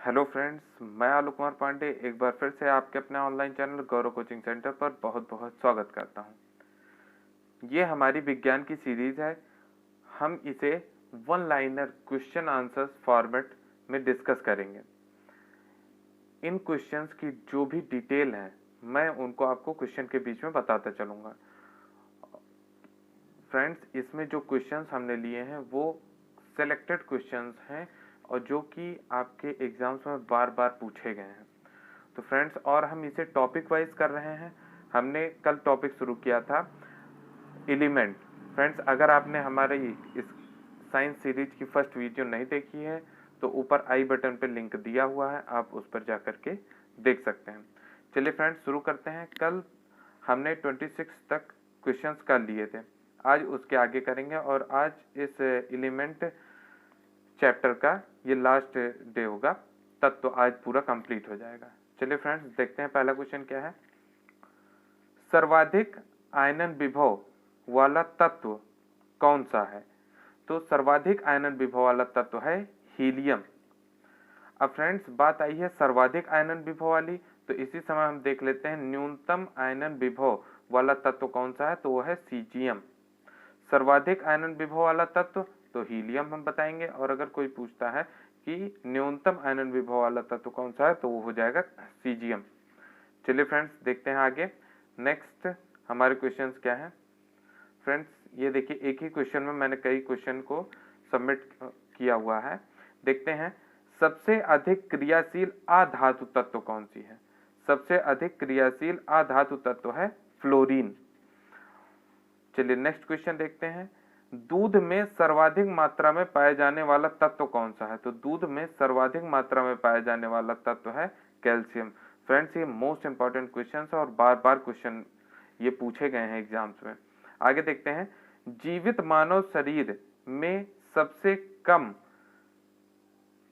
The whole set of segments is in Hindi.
हेलो फ्रेंड्स, मैं आलोक कुमार पांडे एक बार फिर से आपके अपने ऑनलाइन चैनल गौरव कोचिंग सेंटर पर बहुत बहुत स्वागत करता हूं। ये हमारी विज्ञान की सीरीज है। हम इसे one liner question answers format में डिस्कस करेंगे। इन क्वेश्चंस की जो भी डिटेल है मैं उनको आपको क्वेश्चन के बीच में बताता चलूँगा। फ्रेंड्स, इसमें जो क्वेश्चंस हमने लिए हैं वो सेलेक्टेड क्वेश्चंस हैं और जो कि आपके एग्जाम्स में बार बार पूछे गए हैं। तो फ्रेंड्स, और हम इसे टॉपिक वाइज कर रहे हैं। हमने कल टॉपिक शुरू किया था एलिमेंट। फ्रेंड्स, अगर आपने हमारे इस साइंस सीरीज की फर्स्ट वीडियो नहीं देखी है तो ऊपर आई बटन पे लिंक दिया हुआ है, आप उस पर जाकर के देख सकते हैं। चलिए फ्रेंड्स, शुरू करते हैं। कल हमने 26 तक क्वेश्चंस कर लिए थे, आज उसके आगे करेंगे और आज इस एलिमेंट चैप्टर का ये लास्ट डे होगा, तब तो आज पूरा कंप्लीट हो जाएगा। चलिए फ्रेंड्स, देखते हैं पहला क्वेश्चन क्या है। सर्वाधिक आयनन विभव वाला तत्व कौन सा है? तो सर्वाधिक आयनन विभव वाला तत्व है हीलियम। अब फ्रेंड्स, बात आई है सर्वाधिक आयनन विभव वाली, तो इसी समय हम देख लेते हैं न्यूनतम आयनन विभव वाला तत्व कौन सा है, तो वो है सीजियम। सर्वाधिक आयनन विभव वाला तत्व तो हीलियम हम बताएंगे, और अगर कोई पूछता है कि न्यूनतम आयनन विभव वाला तत्व कौन सा है तो वो हो जाएगा सीजियम। चलिए फ्रेंड्स, देखते हैं आगे। नेक्स्ट हमारे क्वेश्चंस क्या है। फ्रेंड्स, ये देखिए, एक ही क्वेश्चन में मैंने कई क्वेश्चन को सबमिट किया हुआ है। देखते हैं, सबसे अधिक क्रियाशील अधातु तत्व कौन सी है? सबसे अधिक क्रियाशील अधातु तत्व है फ्लोरीन। चलिए नेक्स्ट क्वेश्चन देखते हैं। दूध में सर्वाधिक मात्रा में पाया जाने वाला तत्व कौन सा है? तो दूध में सर्वाधिक मात्रा में पाया जाने वाला तत्व है कैल्शियम। फ्रेंड्स, ये मोस्ट इंपॉर्टेंट क्वेश्चन है और बार बार क्वेश्चन ये पूछे गए हैं एग्जाम्स में। आगे देखते हैं, जीवित मानव शरीर में सबसे कम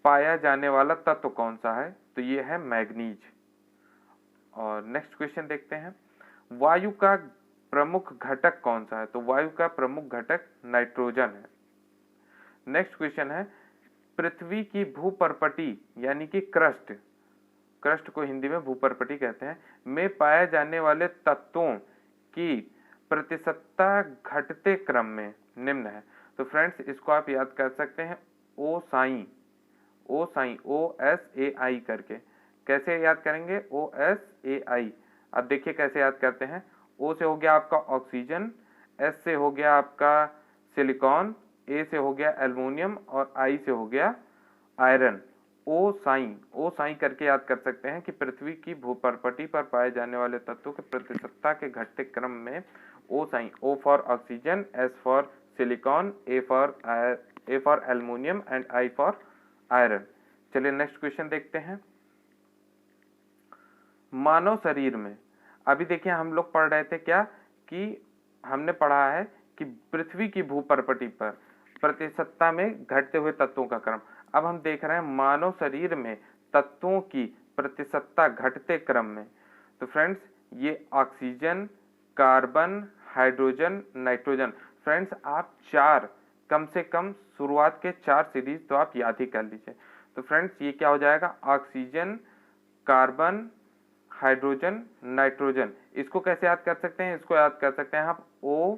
पाया जाने वाला तत्व कौन सा है? तो ये है मैग्नीज। और नेक्स्ट क्वेश्चन देखते हैं, वायु का प्रमुख घटक कौन सा है? तो वायु का प्रमुख घटक नाइट्रोजन है। नेक्स्ट क्वेश्चन है, पृथ्वी की भूपर्पटी यानी कि क्रस्ट, क्रस्ट को हिंदी में भूपर्पटी कहते हैं, में पाए जाने वाले तत्वों की प्रतिशतता घटते क्रम में निम्न है। तो फ्रेंड्स, इसको आप याद कर सकते हैं ओ साई, ओ साई, ओ एस ए आई करके। कैसे याद करेंगे? ओ एस ए आई। अब देखिए कैसे याद करते हैं। ओ से हो गया आपका ऑक्सीजन, एस से हो गया आपका सिलिकॉन, ए से हो गया एल्युमिनियम और आई से हो गया आयरन। ओ साई करके याद कर सकते हैं कि पृथ्वी की भूपर्पटी पर पाए जाने वाले तत्वों के प्रतिशतता के घटते क्रम में ओ साई, O for oxygen, S for silicon, A for aluminium and I for iron. चलिए नेक्स्ट क्वेश्चन देखते हैं। मानव शरीर में, अभी देखिए हम लोग पढ़ रहे थे क्या कि हमने पढ़ा है कि पृथ्वी की भूपर्पटी पर प्रतिशतता में घटते हुए तत्वों का क्रम। अब हम देख रहे हैं मानव शरीर में तत्वों की प्रतिशतता घटते क्रम में। तो फ्रेंड्स, ये oxygen, carbon, hydrogen, nitrogen. Friends, आप चार, कम से कम शुरुआत के 4 सीरीज तो आप याद ही कर लीजिए। तो फ्रेंड्स, ये क्या हो जाएगा? Oxygen, carbon, hydrogen, nitrogen. इसको कैसे याद कर सकते हैं? इसको याद कर सकते हैं आप O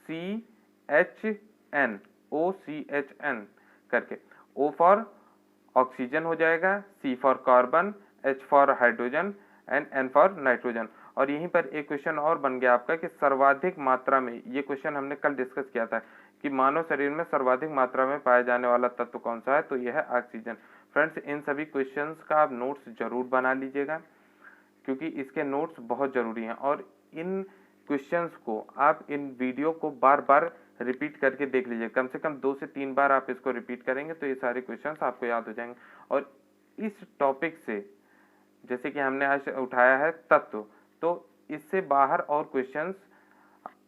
C H N, O C H N करके। ओ फॉर ऑक्सीजन हो जाएगा, C for carbon, H for hydrogen and N for nitrogen. और यहीं पर एक क्वेश्चन और बन गया आपका कि सर्वाधिक मात्रा में, ये क्वेश्चन हमने कल डिस्कस किया था कि मानव शरीर में सर्वाधिक मात्रा में पाया जाने वाला तत्व कौन सा है? तो यह है ऑक्सीजन। फ्रेंड्स, इन सभी क्वेश्चंस का आप नोट्स जरूर बना लीजिएगा क्योंकि इसके नोट्स बहुत जरूरी हैं, और इन क्वेश्चंस को आप इन वीडियो को बार बार रिपीट करके देख लीजिए। कम से कम 2 से 3 बार आप इसको रिपीट करेंगे तो ये सारे क्वेश्चंस आपको याद हो जाएंगे। और इस टॉपिक से, जैसे कि हमने आज उठाया है तत्व, तो इससे बाहर और क्वेश्चंस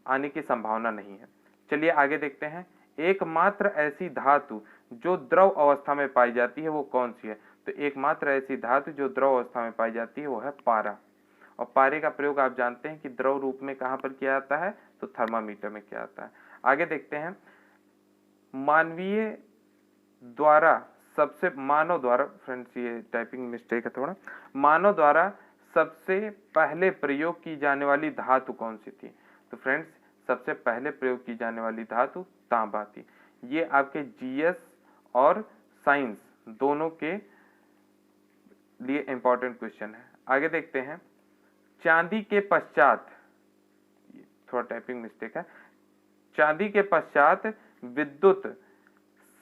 आने की संभावना नहीं है। चलिए आगे देखते हैं। एकमात्र ऐसी धातु जो द्रव अवस्था में पाई जाती है वो कौन सी है? तो एकमात्र ऐसी धातु जो द्रव अवस्था में पाई जाती है वो है पारा। और पारे का प्रयोग आप जानते हैं कि द्रव रूप में कहां पर किया जाता है? तो थर्मामीटर में किया जाता है। आगे देखते हैं, मानवीय द्वारा सबसे मानव द्वारा, फ्रेंड्स ये टाइपिंग मिस्टेक है थोड़ा, मानव द्वारा सबसे पहले प्रयोग की जाने वाली धातु कौन सी थी? तो फ्रेंड्स सबसे पहले प्रयोग की जाने वाली धातु तांबा थी। ये आपके जीएस और साइंस दोनों के लिए इंपॉर्टेंट क्वेश्चन है। आगे देखते हैं, चांदी के पश्चात, थोड़ा टाइपिंग मिस्टेक है, चांदी के पश्चात विद्युत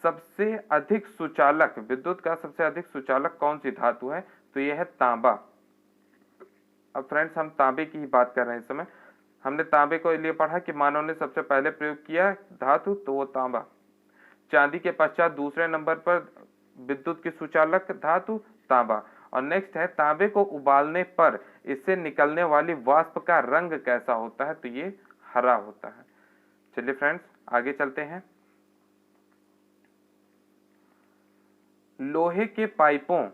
सबसे अधिक सुचालक, विद्युत का सबसे अधिक सुचालक कौन सी धातु है? तो यह है तांबा। अब फ्रेंड्स हम तांबे की ही बात कर रहे हैं इस समय। हमने तांबे को लिए पढ़ा कि मानव ने सबसे पहले प्रयोग किया धातु, तो वो तांबा। चांदी के पश्चात दूसरे नंबर पर विद्युत की सुचालक धातु तांबा। और नेक्स्ट है, तांबे को उबालने पर इससे निकलने वाली वाष्प का रंग कैसा होता है? तो ये हरा होता है। चलिए फ्रेंड्स आगे चलते हैं। लोहे के पाइपों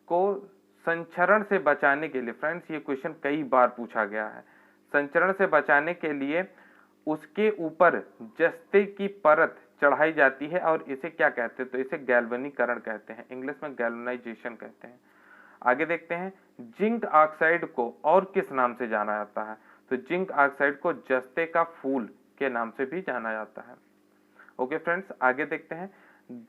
को संचरण से बचाने के लिए, फ्रेंड्स ये क्वेश्चन कई बार पूछा गया है, संचरण से बचाने के लिए उसके ऊपर जस्ते की परत चढ़ाई जाती है और इसे क्या कहते हैं? तो इसे गैल्वेनीकरण कहते हैं, इंग्लिश में गैल्वेनाइजेशन कहते हैं। आगे देखते हैं, जिंक ऑक्साइड को और किस नाम से जाना जाता है? तो जिंक ऑक्साइड को जस्ते का फूल के नाम से भी जाना जाता है। ओके फ्रेंड्स आगे देखते हैं,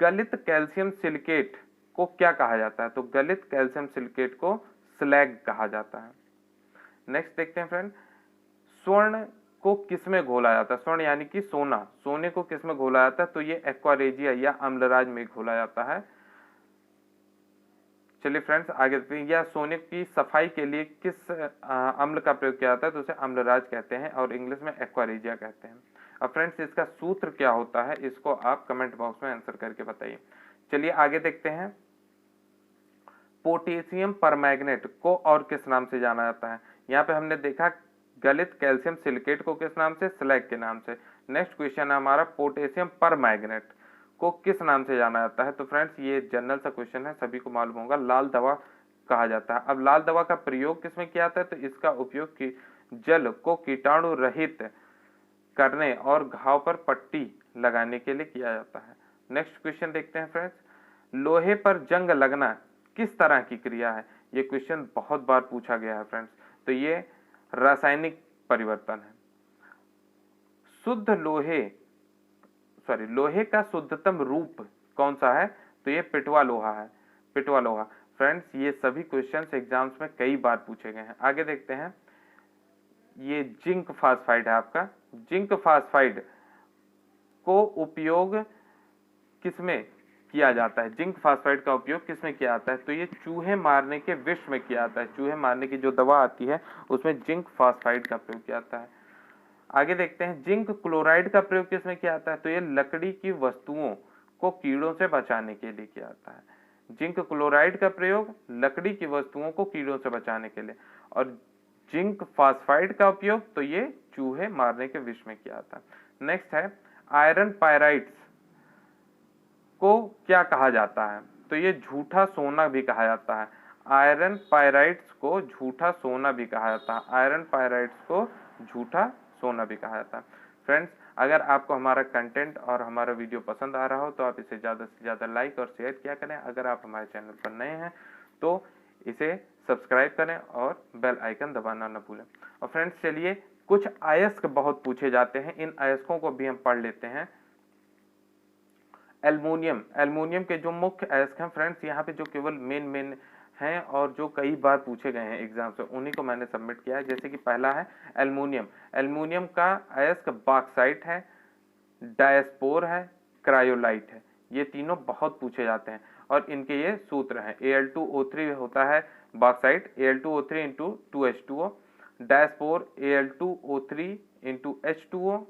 गलित कैल्शियम सिलिकेट को क्या कहा जाता है? तो गलित कैल्शियम सिलिकेट को स्लैग कहा जाता है। नेक्स्ट देखते हैं फ्रेंड, स्वर्ण को किसमें घोला जाता है? स्वर्ण यानी कि सोना, सोने को किसमें घोला जाता है? तो ये एक्वारेजिया या अम्लराज में घोला जाता है। चलिए फ्रेंड्स आगे देखते हैं, या सोने की सफाई के लिए किस अम्ल का प्रयोग किया जाता है? तो उसे अम्लराज कहते हैं और इंग्लिश में एक्वारेजिया कहते हैं। अब फ्रेंड्स इसका सूत्र क्या होता है, इसको आप कमेंट बॉक्स में आंसर करके बताइए। चलिए आगे देखते हैं, पोटेशियम परमैंगनेट को और किस नाम से जाना जाता है? यहाँ पे हमने देखा गलित कैल्शियम सिलिकेट को किस नाम से? स्लैग के नाम से। नेक्स्ट क्वेश्चन है हमारा, पोटेशियम परमैंगनेट को किस नाम से जाना जाता है? तो फ्रेंड्स ये जनरल सा क्वेश्चन है, सभी को मालूम होगा, लाल दवा कहा जाता है। अब लाल दवा का प्रयोग किसमें किया जाता है? तो इसका उपयोग की जल को कीटाणु रहित करने और घाव पर पट्टी लगाने के लिए किया जाता है। नेक्स्ट क्वेश्चन देखते हैं फ्रेंड्स, लोहे पर जंग लगना किस तरह की क्रिया है? ये क्वेश्चन बहुत बार पूछा गया है फ्रेंड्स। तो ये रासायनिक परिवर्तन है। शुद्ध लोहे का शुद्धतम रूप कौन सा है? तो ये पिटवा लोहा है, पिटवा लोहा। फ्रेंड्स ये सभी क्वेश्चंस एग्जाम्स में कई बार पूछे गए हैं। आगे देखते हैं, ये जिंक फास्फाइड है आपका। जिंक फास्फाइड को उपयोग किसमें किया जाता है? जिंक फास्फाइड का उपयोग किसमें किया जाता है? तो ये चूहे मारने के विष में किया जाता है। चूहे मारने की जो दवा आती है उसमें जिंक फास्फाइड का प्रयोग किया जाता है। आगे देखते हैं, जिंक क्लोराइड का प्रयोग किसमें किया जाता है? तो ये लकड़ी की वस्तुओं को कीड़ों से बचाने के लिए किया जाता है। जिंक क्लोराइड का प्रयोग लकड़ी की वस्तुओं को कीड़ों से बचाने के लिए, और जिंक फास्फाइड का उपयोग तो ये चूहे मारने के विष में किया जाता है। नेक्स्ट है, आयरन पायराइट्स को क्या कहा जाता है? तो ये झूठा सोना भी कहा जाता है। आयरन पायराइट्स को झूठा सोना भी कहा जाता है। आयरन पायराइट्स को झूठा सोना भी कहा जाता है। फ्रेंड्स अगर आपको हमारा कंटेंट और हमारा वीडियो पसंद आ रहा हो तो आप इसे ज़्यादा से ज़्यादा लाइक और शेयर किया करें। अगर आप हमारे चैनल पर नए हैं तो इसे सब्सक्राइब करें और बेल आइकन दबाना न भूलें। और फ्रेंड्स चलिए, कुछ अयस्क बहुत पूछे जाते हैं, इन अयस्कों को भी हम पढ़ लेते हैं। एल्युमिनियम, एल्युमिनियम के जो मुख्य अयस्क हैं फ्रेंड्स, यहाँ पे जो केवल मेन हैं और जो कई बार पूछे गए हैं एग्जाम से, उन्हीं को मैंने सबमिट किया है। जैसे कि पहला है एल्युमिनियम। एल्युमिनियम का अयस्क बॉक्साइट है, डायस्पोर है, क्रायोलाइट है। ये तीनों बहुत पूछे जाते हैं और इनके ये सूत्र हैं। Al2O3 होता है bauxite, Al2O3 × 2H2O, diaspore Al2O3 × H2O।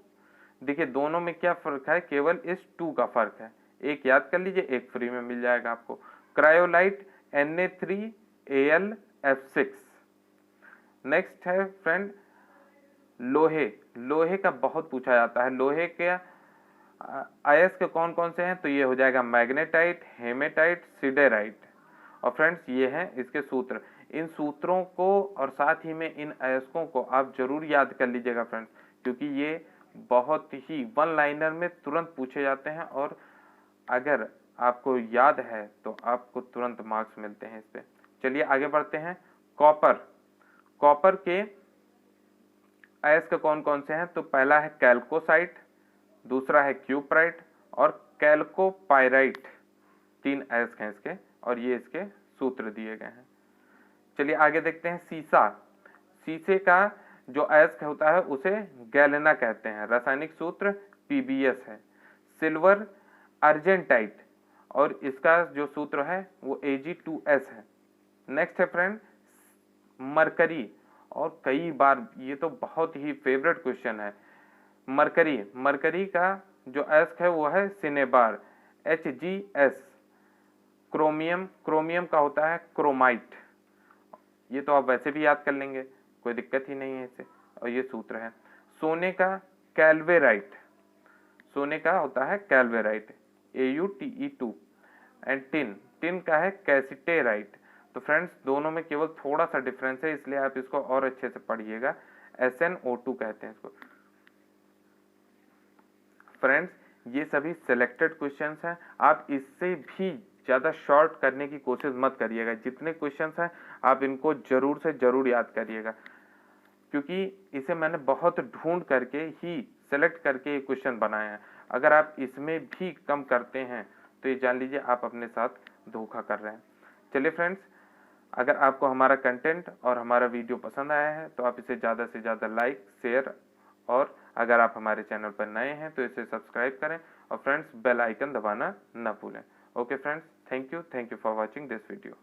देखिए दोनों में क्या फर्क है? केवल इस 2 का फर्क है, एक याद कर लीजिए, एक फ्री में मिल जाएगा आपको। Cryolite Na3Al(F6). नेक्स्ट है फ्रेंड लोहे। लोहे का बहुत पूछा जाता है। लोहे के अयस्क कौन कौन से हैं? तो ये हो जाएगा मैग्नेटाइट, हेमेटाइट, सिडेराइट। और फ्रेंड्स ये हैं इसके सूत्र। इन सूत्रों को और साथ ही में इन अयस्कों को आप जरूर याद कर लीजिएगा फ्रेंड्स, क्योंकि ये बहुत ही वन लाइनर में तुरंत पूछे जाते हैं। और अगर आपको याद है तो आपको तुरंत मार्क्स मिलते हैं इस पे। चलिए आगे बढ़ते हैं। कॉपर, कॉपर के अयस्क कौन कौन से हैं? तो पहला है कैल्कोसाइट, दूसरा है क्यूप्राइट और कैल्कोपाइराइट। 3 अयस्क हैं इसके और ये इसके सूत्र दिए गए हैं। चलिए आगे देखते हैं। सीसा, सीसे का जो अयस्क होता है उसे गैलेना कहते हैं, रासायनिक सूत्र पीबीएस है। सिल्वर अर्जेंटाइट और इसका जो सूत्र है वो Ag2S है। नेक्स्ट है फ्रेंड मरकरी, और कई बार ये तो बहुत ही फेवरेट क्वेश्चन है। मरकरी, मरकरी का जो अयस्क है वो है सिनेबार Hgs। क्रोमियम, क्रोमियम का होता है क्रोमाइट, ये तो आप वैसे भी याद कर लेंगे, कोई दिक्कत ही नहीं है इसे, और ये सूत्र है। सोने का कैल्वेराइट, सोने का होता है कैल्वेराइट AuTe2। एंड टिन, टिन का है कैसिटेराइट। तो फ्रेंड्स दोनों में केवल थोड़ा सा डिफरेंस है, इसलिए आप इसको और अच्छे से पढ़िएगा। SnO2 कहते हैं इसको। फ्रेंड्स ये सभी सिलेक्टेड क्वेश्चंस हैं, आप इससे भी ज़्यादा शॉर्ट करने की कोशिश मत करिएगा। जितने क्वेश्चंस हैं आप इनको जरूर से जरूर याद करिएगा, क्योंकि इसे मैंने बहुत ढूंढ करके ही सेलेक्ट करके ये क्वेश्चन बनाए हैं। अगर आप इसमें भी कम करते हैं तो ये जान लीजिए आप अपने साथ धोखा कर रहे हैं। चलिए फ्रेंड्स, अगर आपको हमारा कंटेंट और हमारा वीडियो पसंद आया है तो आप इसे ज़्यादा से ज़्यादा लाइक, शेयर, और अगर आप हमारे चैनल पर नए हैं तो इसे सब्सक्राइब करें, और फ्रेंड्स बेल आइकन दबाना ना भूलें। Okay friends, thank you for watching this video.